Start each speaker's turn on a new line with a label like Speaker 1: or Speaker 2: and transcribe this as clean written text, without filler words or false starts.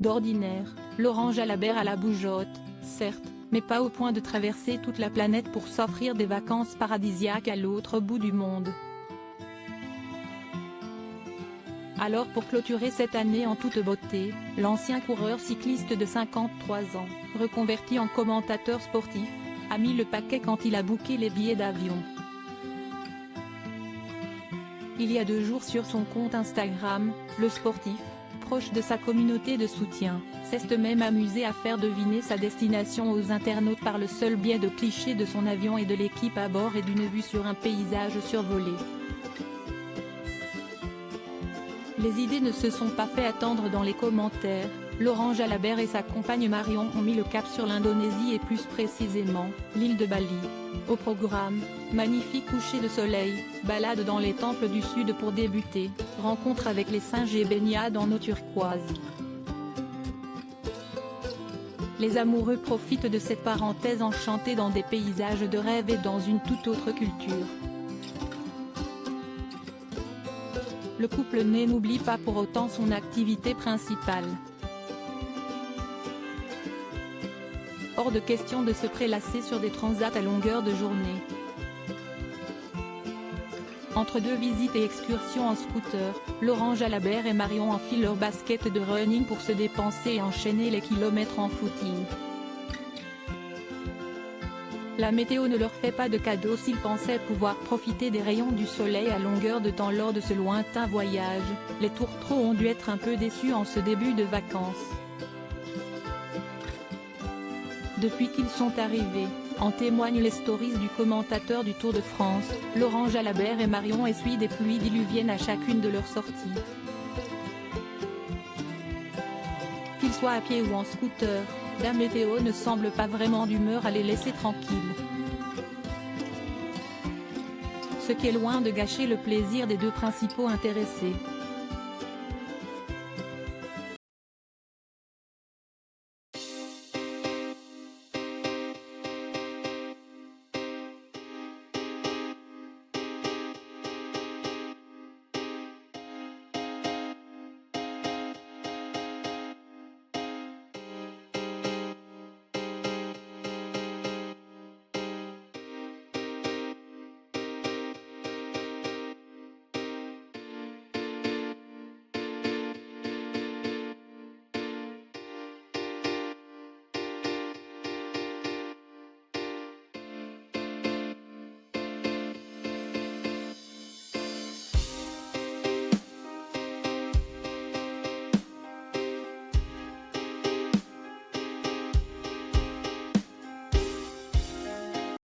Speaker 1: d'ordinaire, Laurent Jalabert a la bougeotte, certes, mais pas au point de traverser toute la planète pour s'offrir des vacances paradisiaques à l'autre bout du monde. Alors pour clôturer cette année en toute beauté, l'ancien coureur cycliste de 53 ans, reconverti en commentateur sportif, a mis le paquet quand il a booké les billets d'avion. Il y a 2 jours sur son compte Instagram, le sportif, proche de sa communauté de soutien, s'est même amusé à faire deviner sa destination aux internautes par le seul biais de clichés de son avion et de l'équipe à bord et d'une vue sur un paysage survolé. Les idées ne se sont pas fait attendre dans les commentaires. Laurent Jalabert et sa compagne Marion ont mis le cap sur l'Indonésie et plus précisément, l'île de Bali. Au programme, magnifique coucher de soleil, balade dans les temples du sud pour débuter, rencontre avec les singes et baignade en eau turquoise. Les amoureux profitent de cette parenthèse enchantée dans des paysages de rêve et dans une toute autre culture. Le couple n'oublie pas pour autant son activité principale. Hors de question de se prélasser sur des transats à longueur de journée. Entre 2 visites et excursions en scooter, Laurent Jalabert et Marion enfilent leurs baskets de running pour se dépenser et enchaîner les kilomètres en footing. La météo ne leur fait pas de cadeau s'ils pensaient pouvoir profiter des rayons du soleil à longueur de temps lors de ce lointain voyage. Les tourtereaux ont dû être un peu déçus en ce début de vacances. Depuis qu'ils sont arrivés, en témoignent les stories du commentateur du Tour de France, Laurent Jalabert et Marion essuient des pluies diluviennes à chacune de leurs sorties. Qu'ils soient à pied ou en scooter, la météo ne semble pas vraiment d'humeur à les laisser tranquilles. Ce qui est loin de gâcher le plaisir des 2 principaux intéressés.